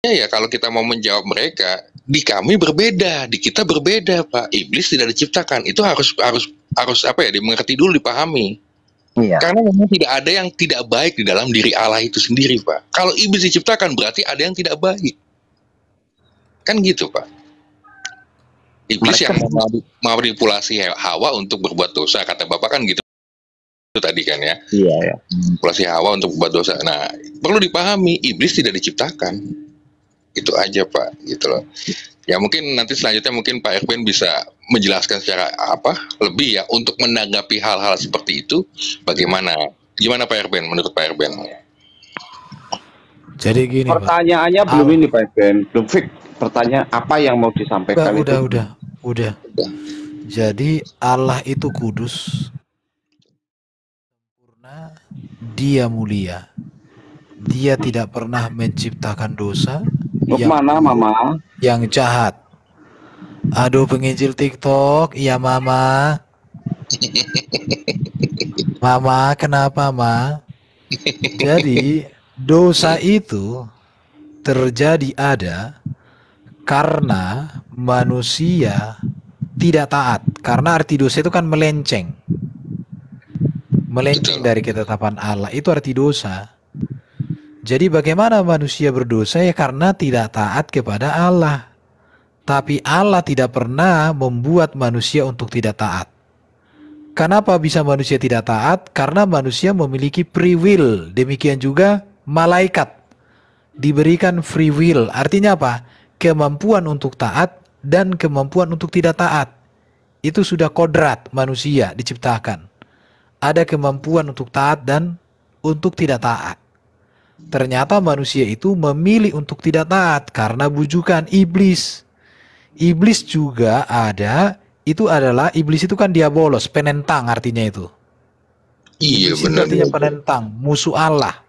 ya kalau kita mau menjawab mereka, di kami berbeda, di kita berbeda, Pak. Iblis tidak diciptakan. Itu harus apa ya, dimengerti dulu, dipahami. Iya. Karena memang tidak ada yang tidak baik di dalam diri Allah itu sendiri, Pak. Kalau iblis diciptakan berarti ada yang tidak baik. Kan gitu, Pak. Iblis Mereka yang memanipulasi Hawa untuk berbuat dosa, kata Bapak kan gitu tadi kan ya. iya ya. Manipulasi Hawa untuk berbuat dosa. Nah, perlu dipahami, iblis tidak diciptakan. Itu aja, Pak, gitu loh. Ya mungkin nanti selanjutnya mungkin Pak Erben bisa menjelaskan secara lebih ya untuk menanggapi hal-hal seperti itu bagaimana. Gimana Pak Erben, menurut Pak Erben? Jadi gini, pertanyaannya Pak. belum ini Pak Erben, belum fix. Pertanyaan apa yang mau disampaikan Udah. Jadi Allah itu kudus, sempurna, Dia mulia. Dia tidak pernah menciptakan dosa yang jahat. Aduh, penginjil TikTok, iya Mama. Mama, kenapa, Ma? Jadi, dosa itu terjadi karena manusia tidak taat. Karena arti dosa itu kan melenceng. Melenceng dari ketetapan Allah. Itu arti dosa. Jadi bagaimana manusia berdosa? Ya karena tidak taat kepada Allah. Tapi Allah tidak pernah membuat manusia untuk tidak taat. Kenapa bisa manusia tidak taat? Karena manusia memiliki free will. Demikian juga malaikat diberikan free will. Artinya apa? Kemampuan untuk taat dan kemampuan untuk tidak taat. Itu sudah kodrat manusia diciptakan. Ada kemampuan untuk taat dan untuk tidak taat. Ternyata manusia itu memilih untuk tidak taat karena bujukan iblis. Iblis juga iblis itu kan diabolos, penentang artinya itu. Iya benar. Artinya penentang, musuh Allah,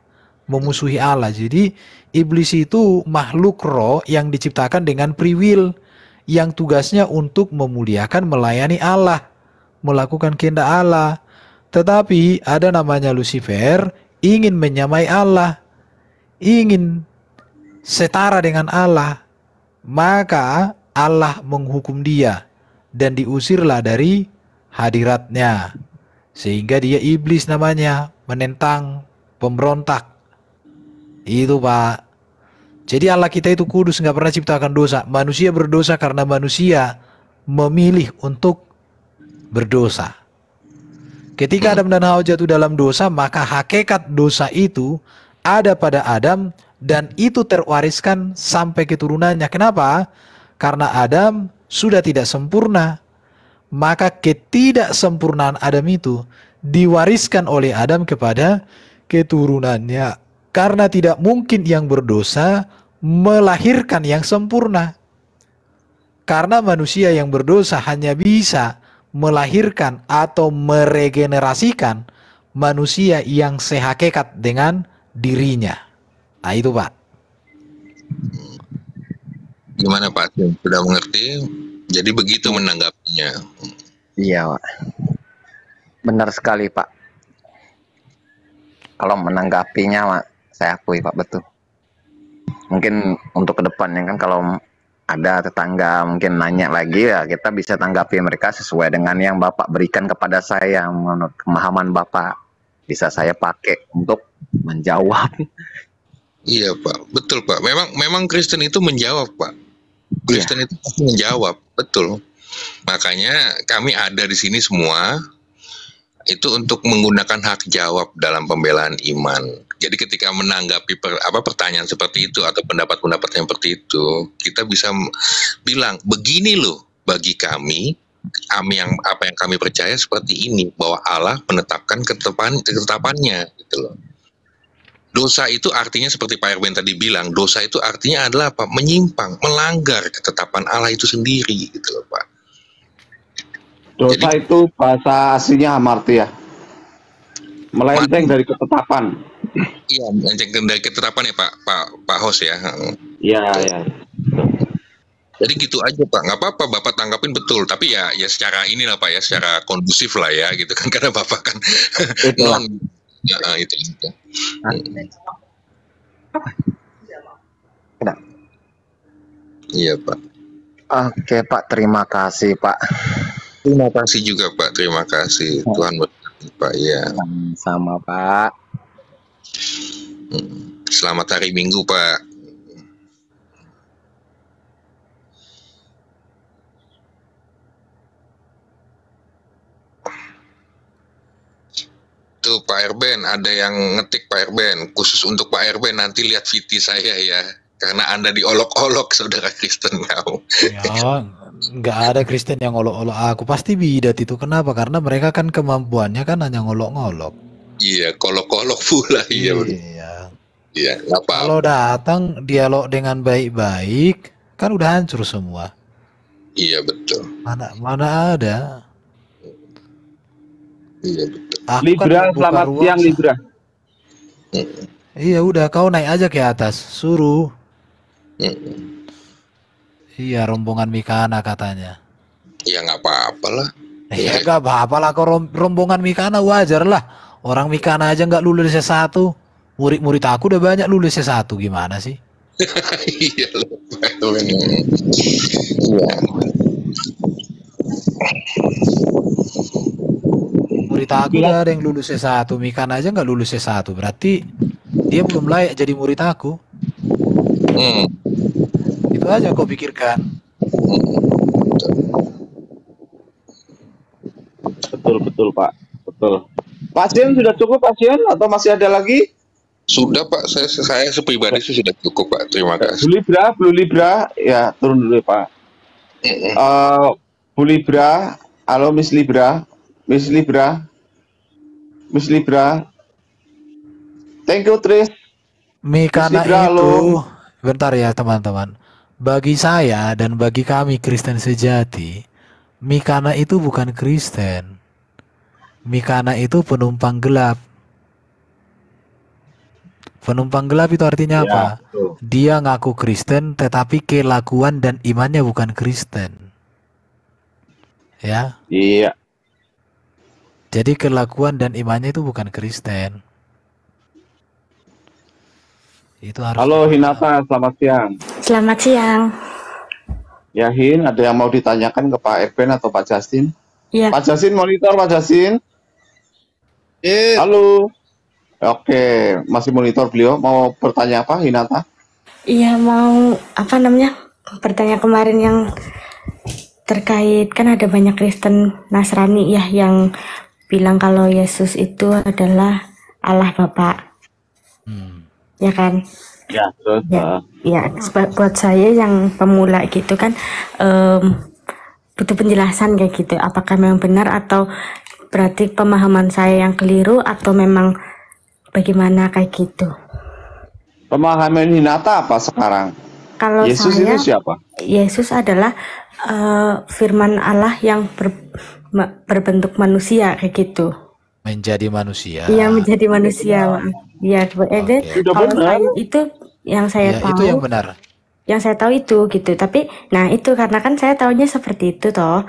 memusuhi Allah. Jadi iblis itu makhluk roh yang diciptakan dengan free will, yang tugasnya untuk memuliakan, melayani Allah, melakukan kehendak Allah. Tetapi ada namanya Lucifer, ingin menyamai Allah, ingin setara dengan Allah, maka Allah menghukum dia dan diusirlah dari hadiratnya, sehingga dia iblis namanya, menentang, pemberontak. Itu Pak. Jadi Allah kita itu kudus, nggak pernah ciptakan dosa. Manusia berdosa karena manusia memilih untuk berdosa. Ketika Adam dan Hawa jatuh dalam dosa, maka hakikat dosa itu ada pada Adam dan itu terwariskan sampai keturunannya. Kenapa? Karena Adam sudah tidak sempurna. Maka ketidaksempurnaan Adam itu diwariskan oleh Adam kepada keturunannya. Karena tidak mungkin yang berdosa melahirkan yang sempurna. Karena manusia yang berdosa hanya bisa melahirkan atau meregenerasikan manusia yang sehakikat dengan dirinya. Nah itu Pak. Gimana Pak? Sudah mengerti? Jadi begitu menanggapinya. Iya Pak. Benar sekali Pak. Kalau menanggapinya Pak, saya akui Pak, betul. Mungkin untuk kedepannya kan kalau ada tetangga mungkin nanya lagi ya, kita bisa tanggapi mereka sesuai dengan yang Bapak berikan kepada saya. Menurut pemahaman Bapak bisa saya pakai untuk menjawab. Iya Pak, betul Pak. Memang Kristen itu menjawab Pak. Kristen itu pasti menjawab, betul. Makanya kami ada di sini semua itu untuk menggunakan hak jawab dalam pembelaan iman. Jadi ketika menanggapi pertanyaan seperti itu atau pendapat-pendapat yang seperti itu, kita bisa bilang begini loh, bagi kami apa yang kami percaya seperti ini, bahwa Allah menetapkan ketetapannya gitu loh. Dosa itu artinya seperti Pak Erben tadi bilang, dosa itu artinya adalah apa? Menyimpang, melanggar ketetapan Allah itu sendiri gitu loh Pak. Dosa itu bahasa aslinya hamartia, melenceng dari ketetapan. Iya, melenceng dari ketetapan ya Pak Hos ya. Iya. Jadi gitu aja Pak, nggak apa-apa Bapak tanggapin betul, tapi ya secara inilah Pak ya, secara kondusif lah ya gitu kan, karena Bapak kan non ya itu. Iya Pak. Oke Pak, terima kasih Pak. Terima kasih juga Pak. Terima kasih. Tuhan berkati Pak. Ya. Sama Pak. Selamat hari Minggu Pak. Tuh Pak Erben, ada yang ngetik Pak Erben, khusus untuk Pak Erben, nanti lihat VT saya ya, karena Anda diolok-olok saudara Kristen kau. Ya, nggak ada Kristen yang ngolok-olok aku. Pasti bidat itu. Kenapa? Karena mereka kan kemampuannya kan hanya ngolok-ngolok. Iya, kolok-kolok pula, iya betul. Iya. Iya, nggak apa-apa. Kalau datang dialog dengan baik-baik, kan udah hancur semua. Iya betul. Mana ada. Iya betul. Aku Libra, kan membuka selamat ruang. siang Libra. Iya udah, kau naik aja ke atas, suruh. Iya, rombongan Mikana katanya. Ya nggak apa-apa lah. Ya gak apa-apa lah, kau rombongan Mikana wajar lah. Orang Mikana aja nggak lulus S1. Murid-murid aku udah banyak lulus S1, gimana sih? Iya loh, Pak Erben. Iya. Murid aku udah ada yang lulus S1, Mikana aja nggak lulus S1. Berarti dia belum layak jadi murid aku. Itu aja kau pikirkan. Betul Pak, betul. Pasien sudah cukup pasien atau masih ada lagi? Sudah Pak, saya pribadi sih sudah cukup Pak. Terima kasih. Blue Libra, ya turun dulu ya, Pak. Bu Libra, halo Miss Libra, thank you Tris. Mikana Libra, itu, halo. bentar ya teman-teman. Bagi saya dan bagi kami Kristen sejati, Mikana itu bukan Kristen. Mikana itu penumpang gelap. Penumpang gelap itu artinya apa? betul. Dia ngaku Kristen tetapi kelakuan dan imannya bukan Kristen. Ya. Iya. Jadi kelakuan dan imannya itu bukan Kristen. Itu harus. Halo Hinata, selamat siang. Selamat siang. Ya Hin, ada yang mau ditanyakan ke Pak Erben atau Pak Justin? Iya. Pak Justin monitor, Pak Justin. Halo. Oke, masih monitor beliau. Mau bertanya apa, Hinata? Iya, mau apa namanya? Pertanyaan kemarin yang terkait, kan ada banyak Kristen Nasrani ya yang bilang kalau Yesus itu adalah Allah Bapa. Ya kan? Ya, terus. Ya, buat saya yang pemula gitu kan butuh penjelasan kayak gitu. Apakah memang benar atau berarti pemahaman saya yang keliru atau memang bagaimana kayak gitu? Pemahaman Hinata apa sekarang? Kalau Yesus saya, itu siapa? Yesus adalah firman Allah yang berbentuk manusia kayak gitu. Menjadi manusia. Iya, menjadi manusia. Iya, kalau saya itu yang saya Ya, tahu. itu yang benar. Yang saya tahu itu gitu. Tapi, nah itu karena kan saya tahunya seperti itu toh.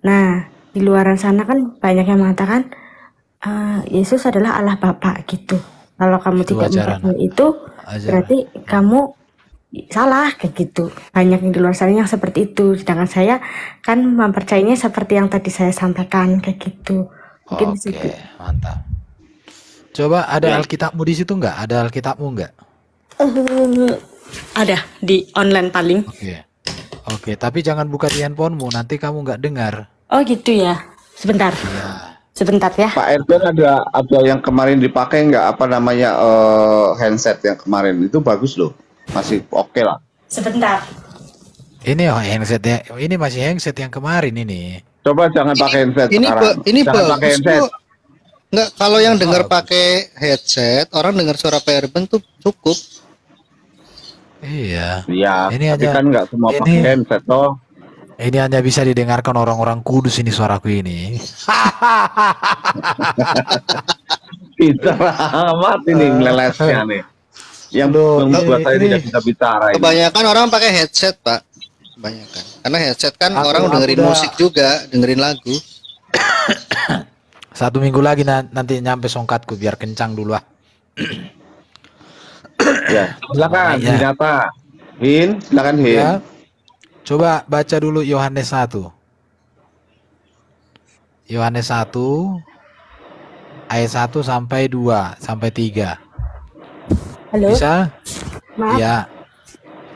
Nah, di luaran sana kan banyak yang mengatakan Yesus adalah Allah Bapa gitu. Kalau kamu Itu tidak ajaran. mempercayai itu, berarti kamu salah kayak gitu. Banyak yang di luar sana yang seperti itu. Sedangkan saya kan mempercayainya seperti yang tadi saya sampaikan kayak gitu. Mungkin di situ. Oke, mantap. Coba ada Alkitabmu di situ nggak? Ada Alkitabmu nggak? Ada di online paling. Oke, tapi jangan buka di handphonemu, nanti kamu nggak dengar. Oh gitu ya. Sebentar. Sebentar ya. Pak Erben ada yang kemarin dipakai nggak apa namanya handset yang kemarin itu bagus loh, masih oke lah. Sebentar. Ini handset ya, ini masih handset yang kemarin ini. Coba jangan pakai headset Ini sekarang. ini Jangan pakai bagus headset. kok. Enggak, kalau yang dengar pakai headset, orang dengar suara Pak Erben tuh cukup. Iya. Iya. Ini Tapi aja. kan nggak semua pakai Ini headset toh. ini hanya bisa didengarkan orang-orang kudus ini suaraku ini. Pintar amat ini melelesnya nih. Yang membuat saya tidak bisa bicara ini. Kebanyakan orang pakai headset, Pak. Kebanyakan. Karena headset kan Aku orang dengerin udah- musik juga, dengerin lagu. 1 minggu lagi nanti nyampe songkatku biar kencang dulu ah. Ya, silakan Ya. Hinata. Hin, silakan Hin. Ya. Coba baca dulu Yohanes 1. Yohanes 1 ayat 1 sampai 2 sampai 3. Halo, Bisa? maaf, Ya.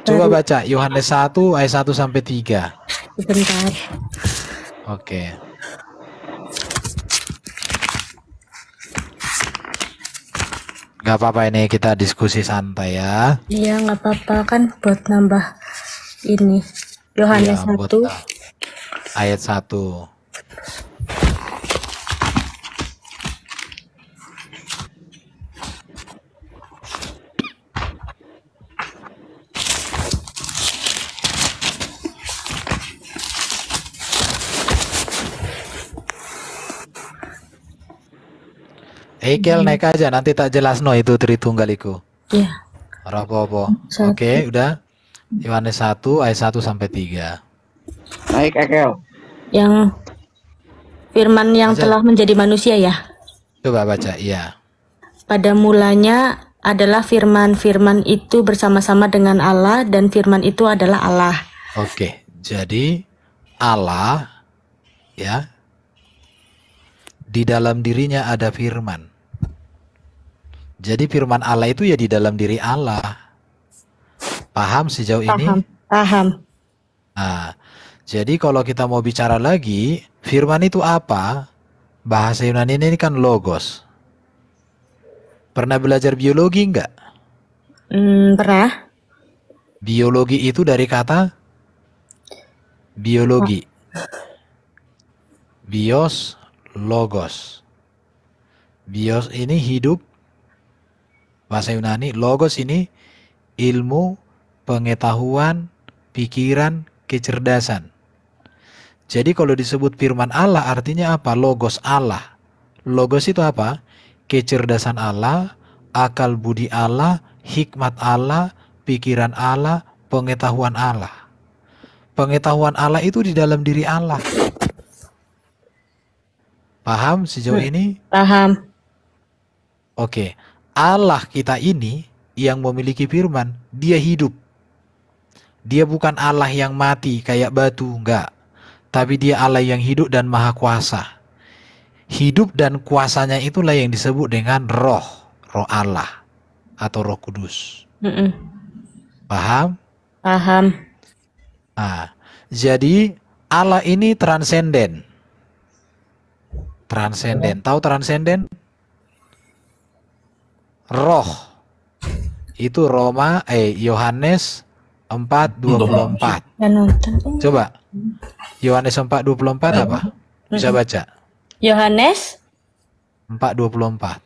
Coba baru baca Yohanes 1 ayat 1 sampai 3. sebentar. Oke. Gak apa-apa, ini kita diskusi santai ya. Iya, nggak apa-apa kan buat nambah ini. Iya, Yohanes buat 1 ayat 1. Ekel naik aja, nanti tak jelas no itu Tritunggal iku. ya Apa-apa. satu. Oke, udah. Yohanes 1 ayat 1 sampai 3. Naik Ekel. Yang firman yang Baca. telah menjadi manusia ya. Coba baca, iya. Pada mulanya adalah firman. Firman itu bersama-sama dengan Allah dan firman itu adalah Allah. Oke, jadi Allah ya, di dalam dirinya ada firman. Jadi firman Allah itu ya di dalam diri Allah. Paham sejauh ini? Paham, paham. Nah, jadi kalau kita mau bicara lagi, firman itu apa? Bahasa Yunani ini kan logos. Pernah belajar biologi enggak? Pernah? Biologi itu dari kata biologi. Bios, logos. Bios ini hidup, bahasa Yunani. Logos ini ilmu, pengetahuan, pikiran, kecerdasan. Jadi kalau disebut firman Allah artinya apa? Logos Allah. Logos itu apa? Kecerdasan Allah, akal budi Allah, hikmat Allah, pikiran Allah, pengetahuan Allah. Pengetahuan Allah itu di dalam diri Allah. Paham sejauh ini? Paham. Oke. Allah kita ini yang memiliki firman, dia hidup. Dia bukan Allah yang mati kayak batu, enggak. Tapi dia Allah yang hidup dan maha kuasa. Hidup dan kuasanya itulah yang disebut dengan roh Allah atau Roh Kudus. Mm-mm. Paham? Paham. Nah, jadi Allah ini transenden. Transenden. Tahu transenden? Roh. Itu Yohanes 4:24. Dan nonton. Coba. Yohanes 4:24 apa? Bisa baca. Yohanes 4:24.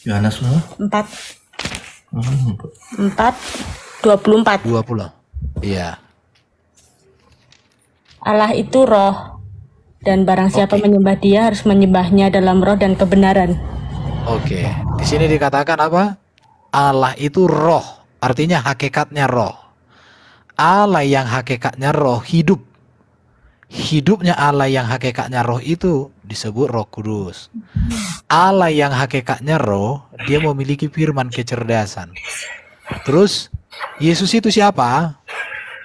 Yohanes berapa? 4 Hmm, 4:24. 20. Iya. Allah itu roh, dan barang siapa Oke. menyembah dia harus menyembahnya dalam roh dan kebenaran. Oke. Di sini dikatakan apa? Allah itu roh, artinya hakikatnya roh. Allah yang hakikatnya roh hidup. Hidupnya Allah yang hakikatnya roh itu disebut Roh Kudus. Allah yang hakikatnya roh, dia memiliki firman kecerdasan. Terus Yesus itu siapa?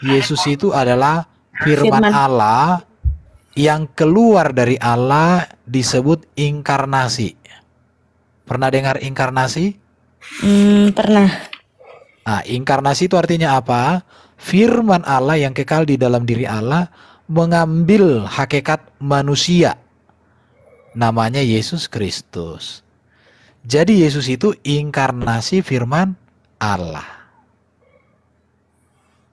Yesus itu adalah firman Firman. Allah yang keluar dari Allah, disebut inkarnasi. Pernah dengar inkarnasi? Pernah. Nah, inkarnasi itu artinya apa? Firman Allah yang kekal di dalam diri Allah mengambil hakikat manusia. Namanya Yesus Kristus. Jadi Yesus itu inkarnasi firman Allah.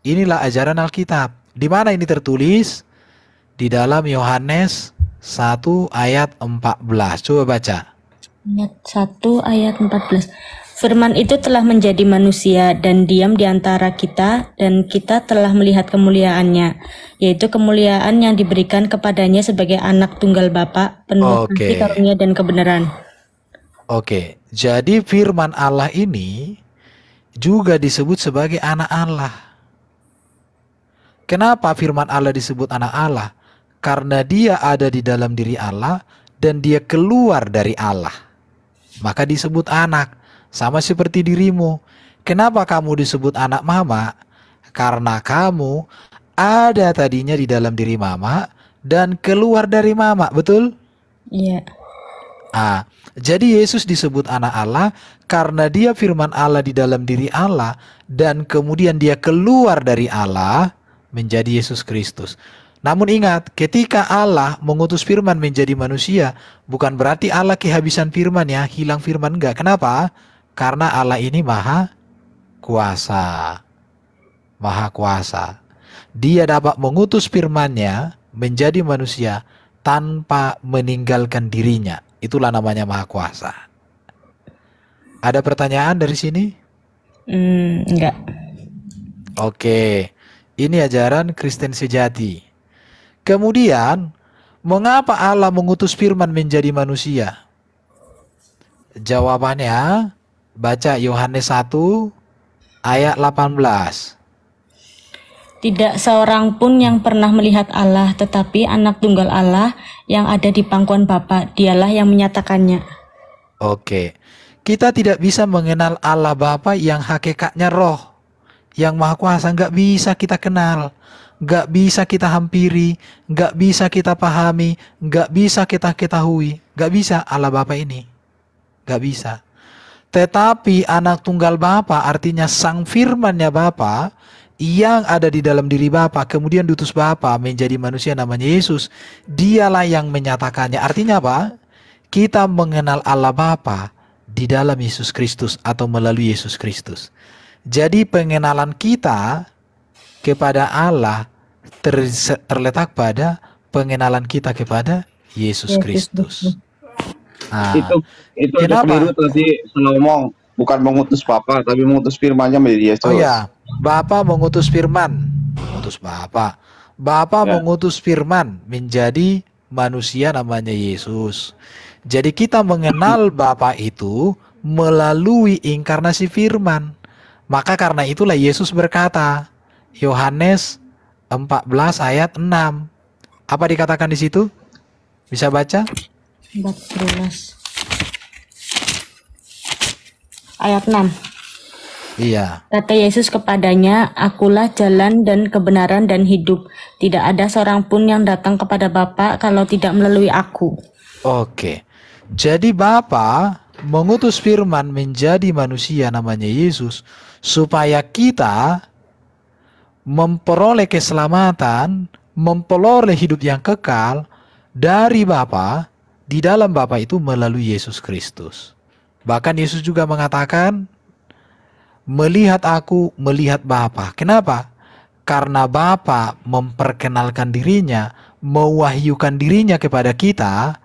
Inilah ajaran Alkitab. Di mana ini tertulis? Di dalam Yohanes 1 ayat 14. Coba baca. Ayat 1 ayat 14. Firman itu telah menjadi manusia dan diam di antara kita, dan kita telah melihat kemuliaannya, yaitu kemuliaan yang diberikan kepadanya sebagai anak tunggal Bapa, penuh Oke. kasih karunia dan kebenaran. Oke, jadi firman Allah ini juga disebut sebagai anak Allah. Kenapa firman Allah disebut anak Allah? Karena dia ada di dalam diri Allah dan dia keluar dari Allah. Maka disebut anak. Sama seperti dirimu. Kenapa kamu disebut anak mama? Karena kamu ada tadinya di dalam diri mama dan keluar dari mama, betul? Iya. Jadi Yesus disebut anak Allah karena dia firman Allah di dalam diri Allah dan kemudian dia keluar dari Allah menjadi Yesus Kristus. Namun ingat, ketika Allah mengutus firman menjadi manusia, bukan berarti Allah kehabisan firman ya, hilang firman enggak. Kenapa? Karena Allah ini maha kuasa. Maha kuasa. Dia dapat mengutus firman-Nya menjadi manusia tanpa meninggalkan dirinya. Itulah namanya maha kuasa. Ada pertanyaan dari sini? Enggak. Oke. Ini ajaran Kristen sejati. Kemudian, mengapa Allah mengutus firman menjadi manusia? Jawabannya, baca Yohanes 1 ayat 18. Tidak seorang pun yang pernah melihat Allah, tetapi anak tunggal Allah yang ada di pangkuan Bapa, dialah yang menyatakannya. Oke. Kita tidak bisa mengenal Allah Bapa yang hakikatnya roh, yang maha kuasa, nggak bisa kita kenal. Nggak bisa kita hampiri, nggak bisa kita pahami, nggak bisa kita ketahui. Nggak bisa Allah Bapa ini. Nggak bisa. Tetapi anak tunggal Bapa artinya sang firman-Nya Bapa yang ada di dalam diri Bapa, kemudian diutus Bapa menjadi manusia namanya Yesus. Dialah yang menyatakannya. Artinya apa? Kita mengenal Allah Bapa di dalam Yesus Kristus atau melalui Yesus Kristus. Jadi pengenalan kita kepada Allah terletak pada pengenalan kita kepada Yesus Kristus. Itu aja keliru tadi saya ngomong, bukan mengutus Bapa tapi mengutus firman-Nya menjadi Yesus. Oh ya, Bapa mengutus firman, mengutus Bapa. Bapa mengutus firman menjadi manusia namanya Yesus. Jadi kita mengenal Bapa itu melalui inkarnasi firman. Maka karena itulah Yesus berkata, Yohanes 14 ayat 6. Apa dikatakan di situ? Bisa baca? 14 ayat 6. Iya. Kata Yesus kepadanya, akulah jalan dan kebenaran dan hidup. Tidak ada seorang pun yang datang kepada Bapa kalau tidak melalui aku. Oke. Jadi Bapa mengutus firman menjadi manusia namanya Yesus supaya kita memperoleh keselamatan, memperoleh hidup yang kekal dari Bapa, di dalam Bapa itu melalui Yesus Kristus. Bahkan Yesus juga mengatakan, melihat aku, melihat Bapa. Kenapa? Karena Bapa memperkenalkan dirinya, mewahyukan dirinya kepada kita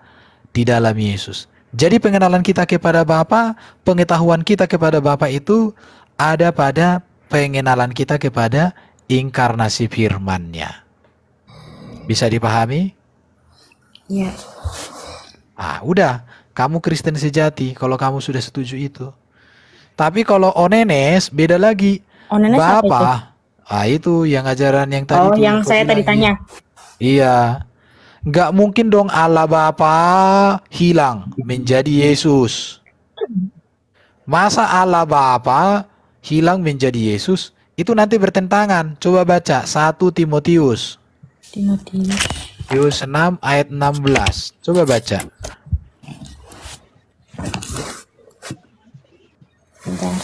di dalam Yesus. Jadi pengenalan kita kepada Bapa, pengetahuan kita kepada Bapa itu ada pada pengenalan kita kepada inkarnasi firman-Nya. Bisa dipahami? Ya. Udah, kamu Kristen sejati kalau kamu sudah setuju itu. Tapi kalau Onenes beda lagi. Onenes Bapa, itu yang ajaran yang tadi. Oh, yang saya tadi tanya. Iya. Nggak mungkin dong Allah Bapa hilang menjadi Yesus. Masa Allah Bapa hilang menjadi Yesus? Itu nanti bertentangan. Coba baca 1 Timotius 6 ayat 16. Coba baca. Bentar.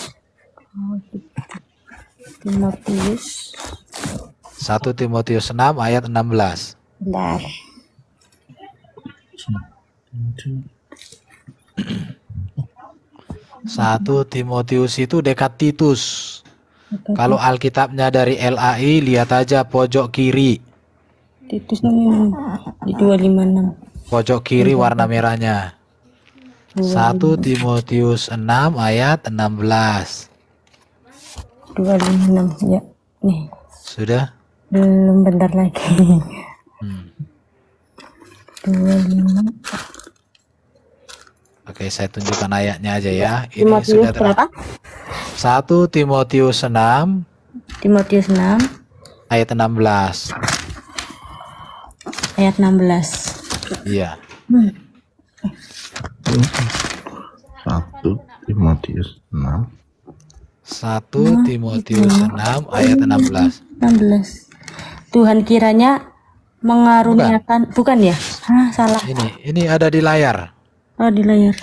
Timotius 1 Timotius 6 ayat 16. Bentar. 1 Timotius itu dekat Titus. Kalau Alkitabnya dari LAI, lihat aja pojok kiri. Titus namanya di 256. Pojok kiri warna merahnya. 1 Timotius 6 ayat 16. 256 ya. Nih. Sudah? Belum, bentar lagi. 256. Oke, saya tunjukkan ayatnya aja ya. Ini Timotius sudah berapa? 1 Timotius 6 Timotius 6 ayat 16. ayat 16. Iya. 1 Timotius 6 1 Timotius 6 ayat 16. 16. Tuhan kiranya mengaruniakan, bukan ya? Salah. Ini ada di layar. Oh, di layar.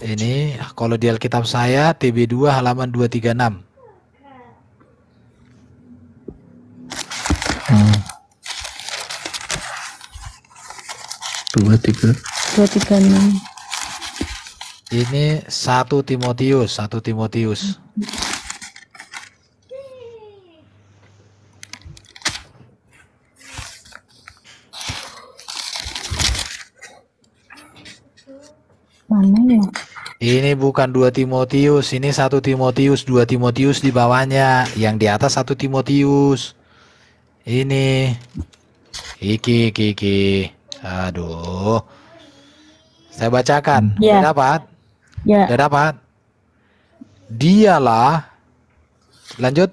Ini kalau di Alkitab saya TB2 halaman 236. 236. Ini 1 Timotius. Mana ya? Ini bukan 2 Timotius, ini 1 Timotius, 2 Timotius di bawahnya, yang di atas 1 Timotius. Ini. Iki. Aduh. Saya bacakan. Ya. Udah dapat? Ya. Udah dapat? Dialah. Lanjut.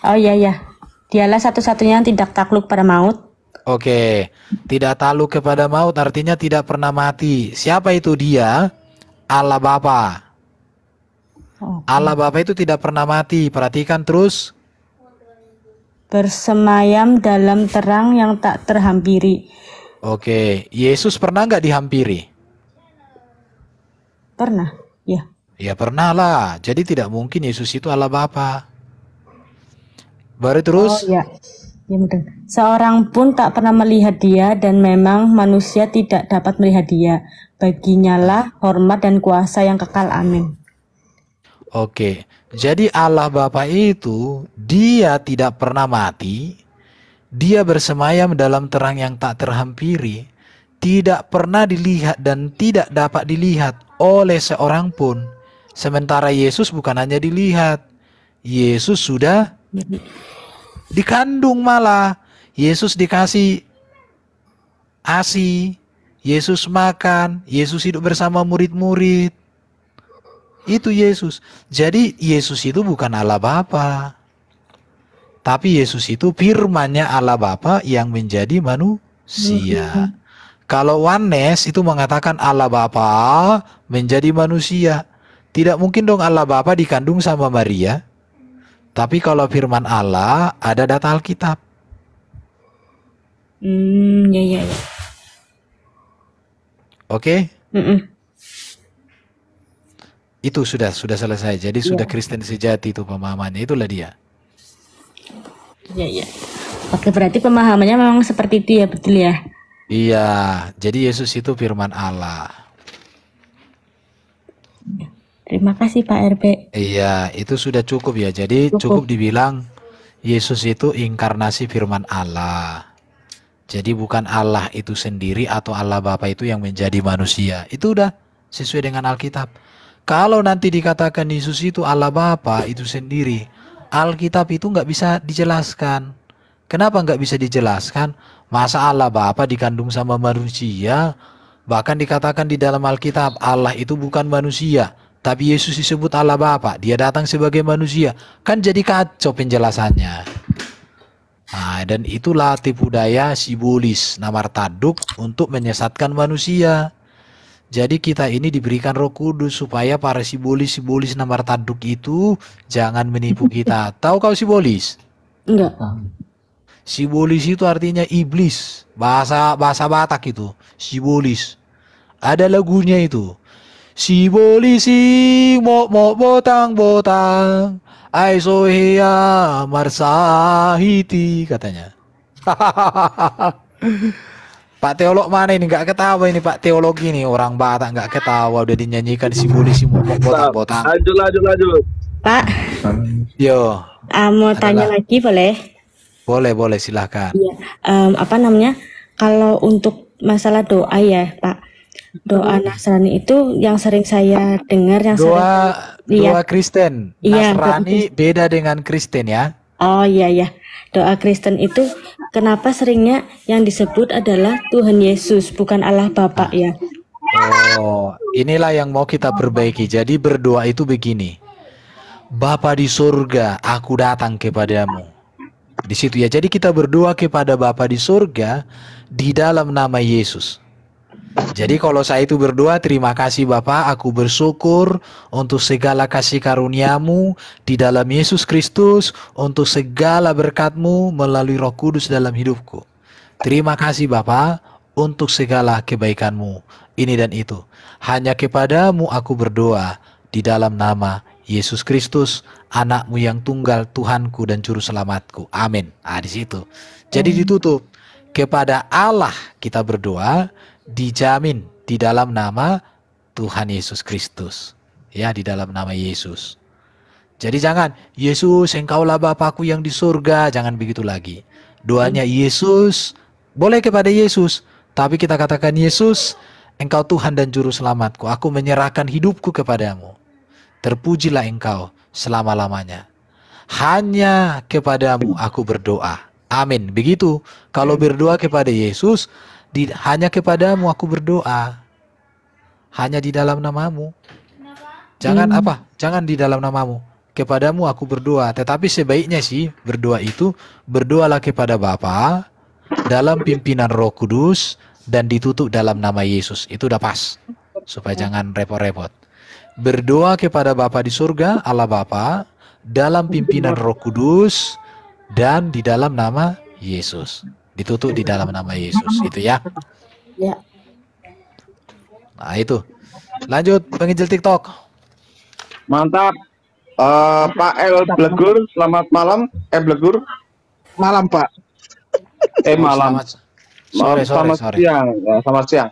Oh iya ya. Dialah satu-satunya yang tidak takluk pada maut. Oke, tidak takluk kepada maut artinya tidak pernah mati. Siapa itu dia? Allah Bapa. Allah Bapa itu tidak pernah mati. Perhatikan terus. Bersemayam dalam terang yang tak terhampiri. Oke, Yesus pernah nggak dihampiri? Pernah, ya. Ya pernah lah. Jadi tidak mungkin Yesus itu Allah Bapa. Baru terus. Oh ya. Ya betul. Seorang pun tak pernah melihat dia dan memang manusia tidak dapat melihat dia. Baginya lah hormat dan kuasa yang kekal. Amin. Oke, jadi Allah Bapa itu dia tidak pernah mati, dia bersemayam dalam terang yang tak terhampiri, tidak pernah dilihat dan tidak dapat dilihat oleh seorang pun. Sementara Yesus bukan hanya dilihat, Yesus sudah dikandung malah. Yesus dikasih ASI, Yesus makan, Yesus hidup bersama murid-murid. Itu Yesus. Jadi Yesus itu bukan Allah Bapa. Tapi Yesus itu firman-Nya Allah Bapa yang menjadi manusia. Kalau oneness itu mengatakan Allah Bapa menjadi manusia. Tidak mungkin dong Allah Bapa dikandung sama Maria. Tapi kalau firman Allah ada data Alkitab. Ya. Oke? Itu sudah selesai. Jadi sudah Kristen sejati itu pemahamannya. Itulah dia. Ya. Oke, berarti pemahamannya memang seperti itu ya, betul ya? Iya, jadi Yesus itu firman Allah. Terima kasih Pak RP. Iya, itu sudah cukup ya. Jadi cukup dibilang Yesus itu inkarnasi firman Allah. Jadi bukan Allah itu sendiri atau Allah Bapa itu yang menjadi manusia. Itu udah sesuai dengan Alkitab. Kalau nanti dikatakan Yesus itu Allah Bapa itu sendiri, Alkitab itu nggak bisa dijelaskan. Kenapa nggak bisa dijelaskan? Masa Allah Bapa dikandung sama manusia? Bahkan dikatakan di dalam Alkitab Allah itu bukan manusia, tapi Yesus disebut Allah Bapa. Dia datang sebagai manusia. Kan jadi kacau penjelasannya. Nah, dan itulah tipu daya simbolis namar taduk untuk menyesatkan manusia. Jadi kita ini diberikan Roh Kudus supaya para simbolis namar taduk itu jangan menipu kita. Tahu kau simbolis? Enggak. Simbolis itu artinya iblis. Bahasa Batak itu. Simbolis. Ada lagunya itu. Simbolisi mo botang ai sohea marsahiti katanya. Pak teolog mana ini nggak ketawa ini Pak teologi nih orang Batak nggak ketawa udah dinyanyikan simbolisi mo botang. Lanjut. Pak. Yo. Mau tanya lagi boleh? Boleh silahkan. Iya. Kalau untuk masalah doa ya Pak. Doa Nasrani itu yang sering saya dengar doa Kristen. Nasrani beda dengan Kristen ya. Oh iya. Doa Kristen itu kenapa seringnya yang disebut adalah Tuhan Yesus bukan Allah Bapa ya. Oh, inilah yang mau kita perbaiki. Jadi berdoa itu begini. Bapa di surga, aku datang kepadamu. Di situ ya. Jadi kita berdoa kepada Bapa di surga di dalam nama Yesus. Jadi kalau saya itu berdoa, terima kasih Bapa, aku bersyukur untuk segala kasih karuniamu di dalam Yesus Kristus, untuk segala berkatmu melalui Roh Kudus dalam hidupku. Terima kasih Bapa untuk segala kebaikanmu, ini dan itu. Hanya kepadamu aku berdoa di dalam nama Yesus Kristus, anakmu yang tunggal, Tuhanku dan Juru Selamatku. Amin. Di situ. Jadi ditutup. Kepada Allah kita berdoa, dijamin di dalam nama Tuhan Yesus Kristus. Ya, di dalam nama Yesus. Jadi jangan, Yesus engkaulah Bapakku yang di surga. Jangan begitu lagi. Doanya Yesus, boleh kepada Yesus. Tapi kita katakan, Yesus, engkau Tuhan dan Juru Selamatku. Aku menyerahkan hidupku kepadamu. Terpujilah engkau selama-lamanya. Hanya kepadamu aku berdoa. Amin. Begitu. Kalau berdoa kepada Yesus, hanya kepadamu aku berdoa. Hanya di dalam namamu. Jangan apa? Jangan di dalam namamu. Kepadamu aku berdoa. Tetapi sebaiknya sih berdoa itu, berdoalah kepada Bapa dalam pimpinan Roh Kudus dan ditutup dalam nama Yesus. Itu udah pas. Supaya jangan repot-repot. Berdoa kepada Bapa di surga, Allah Bapa, dalam pimpinan Roh Kudus dan di dalam nama Yesus. Ditutup di dalam nama Yesus. Itu ya. Ya. Nah itu. Lanjut penginjil TikTok. Mantap. Pak El Blegur, selamat malam. Blegur. Malam Pak. Malam. Sore. Selamat siang. Ya, selamat siang.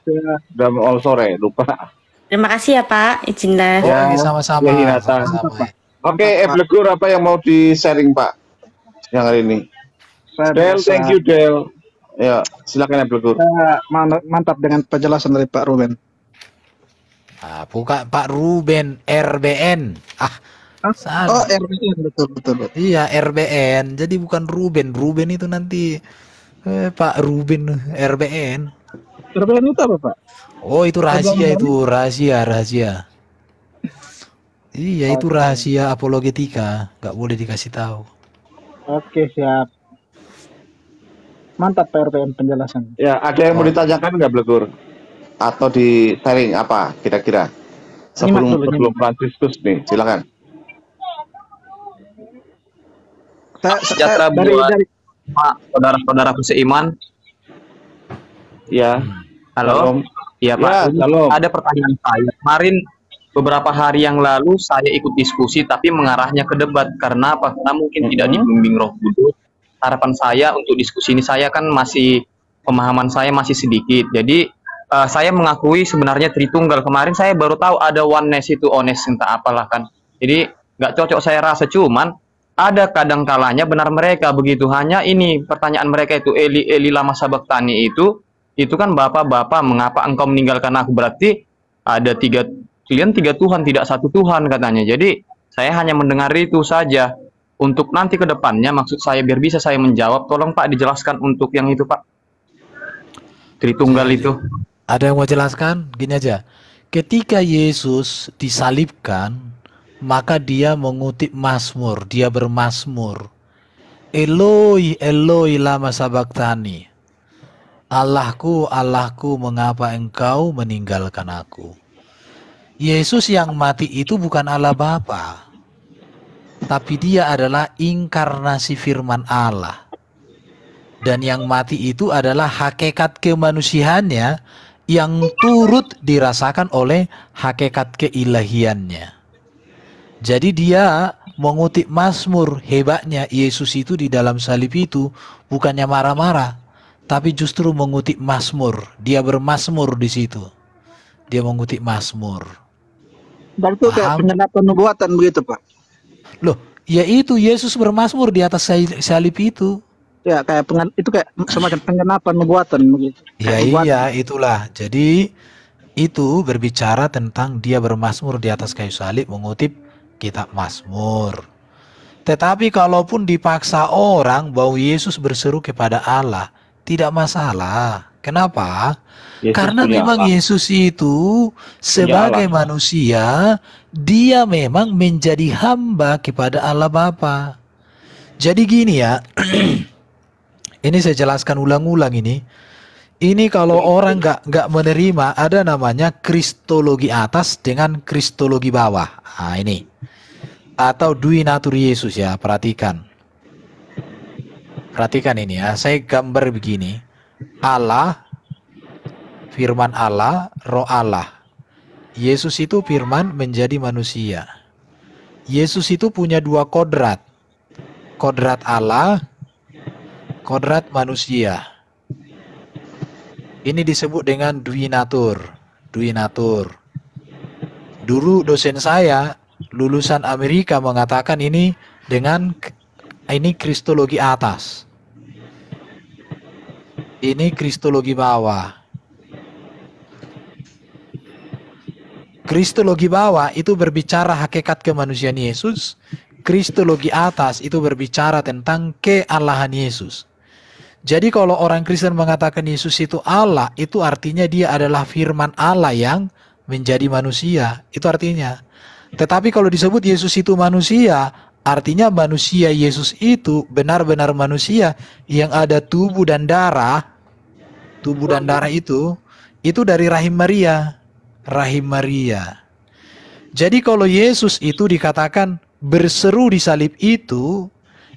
Udah sore, lupa. Terima kasih ya Pak, izinlah. Ya, sama-sama. Ya, Hinata. Sama-sama. Oke, Blegur, apa yang mau di-sharing Pak yang hari ini? Del, thank you Del. Ya, silakan Blegur. Mantap dengan penjelasan dari Pak Ruben. Bukan Pak Ruben, RBN. Salah. Oh, RBN, betul. Iya, RBN. Jadi bukan Ruben. Ruben itu nanti Pak Ruben, RBN. RBN itu apa, Pak? Oh, itu rahasia itu, rahasia. Iya, itu rahasia apologetika, nggak boleh dikasih tahu. Oke, siap. Mantap Pak RBN penjelasan. Ya, ada yang mau ditanyakan nggak Blegur? Atau di sharing apa kira-kira? Sebelum Fransiskus nih, silakan. Sejahtera buat Pak, saudara-saudaraku seiman. Ya. Halo. Iya Pak. Ya, halo. Ada pertanyaan saya. Kemarin beberapa hari yang lalu saya ikut diskusi tapi mengarahnya ke debat. Karena apa? Karena mungkin tidak dibimbing Roh Kudus. Harapan saya untuk diskusi ini, saya kan masih, pemahaman saya masih sedikit. Jadi saya mengakui sebenarnya Tritunggal. Kemarin saya baru tahu ada oneness itu, honest entah apalah kan. Jadi nggak cocok saya rasa, cuman ada kadang kalanya benar mereka begitu. Hanya ini pertanyaan mereka itu, Eli lama sabaktani itu kan Bapak, mengapa engkau meninggalkan aku? Berarti ada kalian tiga Tuhan, tidak satu Tuhan katanya. Jadi saya hanya mendengar itu saja. Untuk nanti ke depannya, maksud saya biar bisa saya menjawab, tolong Pak dijelaskan untuk yang itu Pak, Tritunggal itu. Ada yang mau jelaskan? Gini aja. Ketika Yesus disalibkan, maka dia mengutip Mazmur, dia bermazmur. Eloi, Eloi lama sabaktani. Allahku, Allahku, mengapa engkau meninggalkan aku? Yesus yang mati itu bukan Allah Bapa, tapi dia adalah inkarnasi firman Allah. Dan yang mati itu adalah hakikat kemanusiaannya yang turut dirasakan oleh hakikat keilahiannya. Jadi dia mengutip Mazmur. Hebatnya Yesus itu di dalam salib itu bukannya marah-marah, tapi justru mengutip Mazmur. Dia bermazmur di situ. Dia mengutip Mazmur. Berarti kayak penyenapan nubuatan begitu Pak? Loh, ya itu Yesus bermazmur di atas salib itu. Ya kayak itu kayak semacam penyenapan nubuatan begitu. Ya iya, itulah. Jadi itu berbicara tentang dia bermazmur di atas kayu salib, mengutip kitab Mazmur. Tetapi kalaupun dipaksa orang bahwa Yesus berseru kepada Allah, tidak masalah. Kenapa? Karena memang Allah. Yesus itu sebagai manusia, dia memang menjadi hamba kepada Allah Bapa. Jadi gini ya, ini saya jelaskan ulang-ulang ini. Ini kalau orang nggak menerima, ada namanya kristologi atas dengan kristologi bawah. Nah, ini atau dui natur Yesus ya. Perhatikan ini ya. Saya gambar begini. Allah, firman Allah, roh Allah. Yesus itu firman menjadi manusia. Yesus itu punya dua kodrat. Kodrat Allah, kodrat manusia. Ini disebut dengan dui natur. Dui natur. Dulu dosen saya lulusan Amerika mengatakan ini dengan ini kristologi atas. Ini kristologi bawah. Kristologi bawah itu berbicara hakikat kemanusiaan Yesus. Kristologi atas itu berbicara tentang kealahan Yesus. Jadi kalau orang Kristen mengatakan Yesus itu Allah, itu artinya dia adalah firman Allah yang menjadi manusia. Itu artinya. Tetapi kalau disebut Yesus itu manusia, artinya manusia Yesus itu benar-benar manusia yang ada tubuh dan darah. Tubuh dan darah itu dari rahim Maria. Rahim Maria. Jadi kalau Yesus itu dikatakan berseru di salib itu,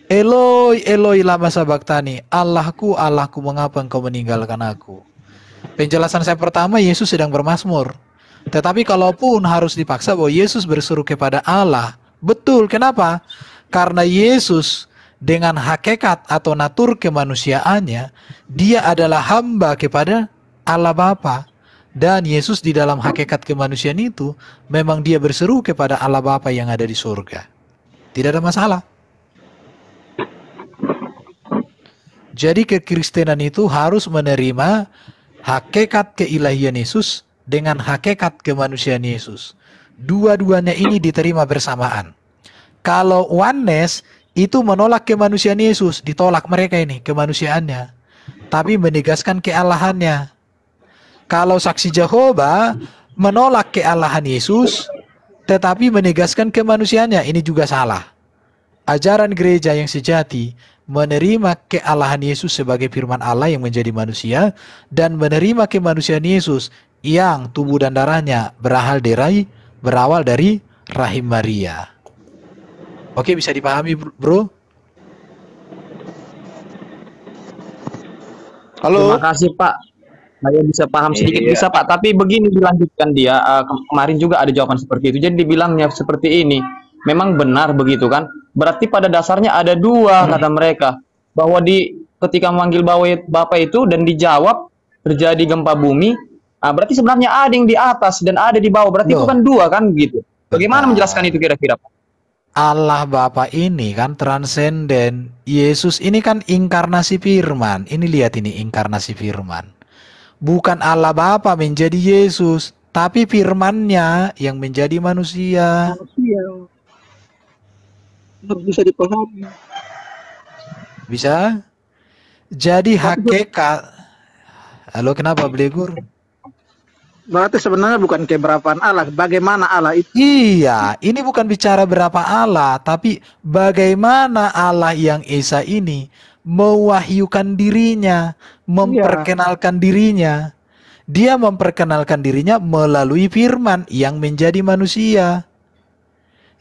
Eloi, Eloi lama sabachthani, Allahku, Allahku, mengapa engkau meninggalkan aku? Penjelasan saya pertama, Yesus sedang bermazmur. Tetapi kalaupun harus dipaksa bahwa Yesus berseru kepada Allah, betul, kenapa? Karena Yesus dengan hakikat atau natur kemanusiaannya, dia adalah hamba kepada Allah Bapa. Dan Yesus di dalam hakikat kemanusiaan itu, memang dia berseru kepada Allah Bapa yang ada di surga. Tidak ada masalah. Jadi kekristenan itu harus menerima hakikat keilahian Yesus dengan hakikat kemanusiaan Yesus. Dua-duanya ini diterima bersamaan. Kalau oneness itu menolak kemanusiaan Yesus, ditolak mereka ini kemanusiaannya, tapi menegaskan kealahannya. Kalau saksi Jehovah menolak kealahan Yesus, tetapi menegaskan kemanusiaannya, ini juga salah. Ajaran gereja yang sejati menerima kealahan Yesus sebagai firman Allah yang menjadi manusia dan menerima kemanusiaan Yesus yang tubuh dan darahnya berawal dari rahim Maria. Oke, bisa dipahami, bro? Halo. Terima kasih, Pak. Saya bisa paham sedikit, bisa Pak. Tapi begini dilanjutkan dia. Kemarin juga ada jawaban seperti itu. Jadi dibilangnya seperti ini. Memang benar begitu kan? Berarti pada dasarnya ada dua kata mereka. Bahwa ketika memanggil Bapak itu dan dijawab terjadi gempa bumi. Berarti sebenarnya ada yang di atas dan ada di bawah. Berarti itu kan dua kan gitu. Bagaimana menjelaskan itu kira-kira Pak? Allah Bapa ini kan transenden. Yesus ini kan inkarnasi firman. Ini lihat ini inkarnasi firman. Bukan Allah Bapa menjadi Yesus, tapi firman-Nya yang menjadi manusia. Bisa dipahami. Bisa? Jadi hakikat. Halo, kenapa Blegur? Berarti sebenarnya bukan keberapaan Allah, bagaimana Allah itu. Iya, ini bukan bicara berapa Allah, tapi bagaimana Allah yang Esa ini mewahyukan dirinya, memperkenalkan dirinya. Dia memperkenalkan dirinya melalui firman yang menjadi manusia.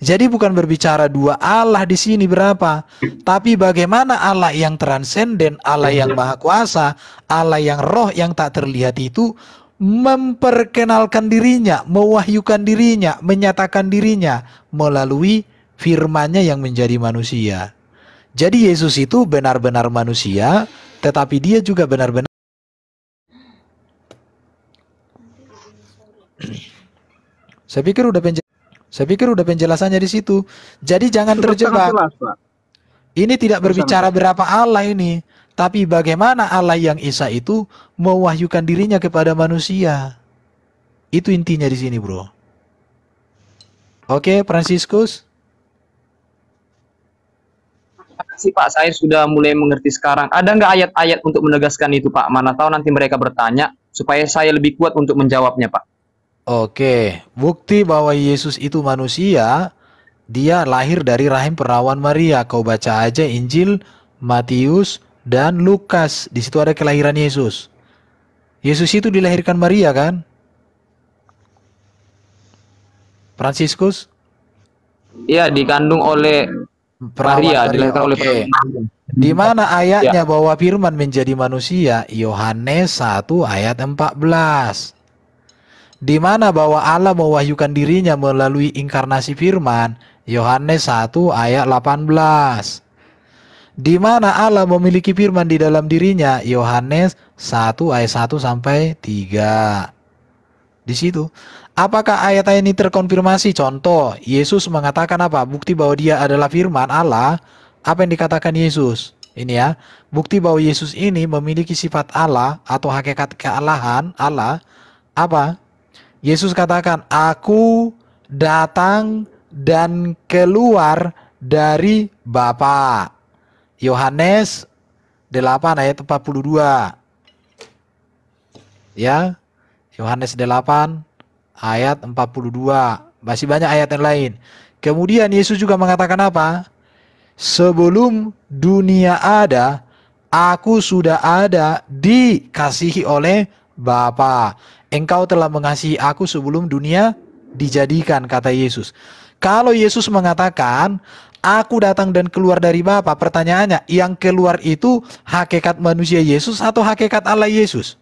Jadi bukan berbicara dua Allah di sini berapa, tapi bagaimana Allah yang transenden, Allah yang maha kuasa, Allah yang roh yang tak terlihat itu memperkenalkan dirinya, mewahyukan dirinya, menyatakan dirinya melalui firman-Nya yang menjadi manusia. Jadi Yesus itu benar-benar manusia, tetapi dia juga benar-benar. Saya pikir udah penjelasannya di situ. Jadi jangan terjebak. Ini tidak berbicara berapa Allah ini, tapi bagaimana Allah yang Esa itu mewahyukan dirinya kepada manusia. Itu intinya di sini, bro. Oke, Franciscus. Terima kasih Pak, saya sudah mulai mengerti sekarang. Ada nggak ayat-ayat untuk menegaskan itu Pak? Mana tahu nanti mereka bertanya supaya saya lebih kuat untuk menjawabnya Pak. Oke, bukti bahwa Yesus itu manusia, dia lahir dari rahim perawan Maria. Kau baca aja Injil Matius dan Lukas, di situ ada kelahiran Yesus. Yesus itu dilahirkan Maria kan? Franciscus? Iya, dikandung oleh Maria, dilahirkan oleh Oke. Maria. Di mana ayatnya Ya. bahwa firman menjadi manusia? Yohanes 1 ayat 14. Di mana bahwa Allah mewahyukan dirinya melalui inkarnasi firman? Yohanes 1 ayat 18. Di mana Allah memiliki firman di dalam dirinya? Yohanes 1 ayat 1 sampai 3. Di situ. Apakah ayat ini terkonfirmasi? Contoh, Yesus mengatakan apa? Bukti bahwa dia adalah firman Allah. Apa yang dikatakan Yesus? Ini ya, bukti bahwa Yesus ini memiliki sifat Allah atau hakikat kealahan Allah. Apa? Yesus katakan, aku datang dan keluar dari Bapa. Yohanes 8 ayat 42. Ya, Yohanes 8 ayat 42. Masih banyak ayat yang lain. Kemudian Yesus juga mengatakan apa? Sebelum dunia ada, aku sudah ada, dikasihi oleh Bapa. Engkau telah mengasihi aku sebelum dunia dijadikan, kata Yesus. Kalau Yesus mengatakan, aku datang dan keluar dari Bapa, pertanyaannya, yang keluar itu hakikat manusia Yesus atau hakikat Allah Yesus?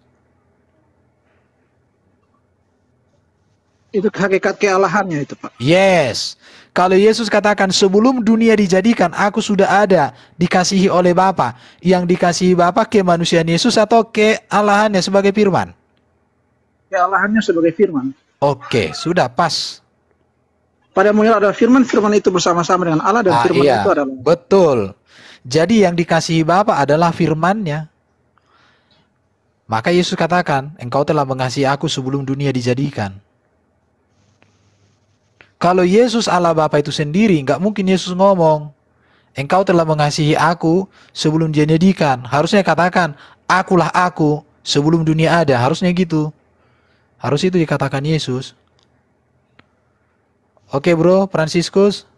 Itu hakikat kealahannya itu, Pak. Yes. Kalau Yesus katakan sebelum dunia dijadikan aku sudah ada, dikasihi oleh Bapa. Yang dikasihi Bapa kemanusiaan Yesus atau kealahannya sebagai firman? Kealahannya sebagai firman. Oke, sudah pas. Pada mulanya ada firman, firman itu bersama-sama dengan Allah dan firman Iya, itu adalah betul. Jadi yang dikasihi Bapa adalah firman-Nya. Maka Yesus katakan, engkau telah mengasihi aku sebelum dunia dijadikan. Kalau Yesus Allah Bapa itu sendiri, nggak mungkin Yesus ngomong, engkau telah mengasihi aku sebelum dia dijadikan. Harusnya katakan, akulah aku sebelum dunia ada. Harusnya gitu. Harus itu dikatakan Yesus. Oke bro, Franciscus.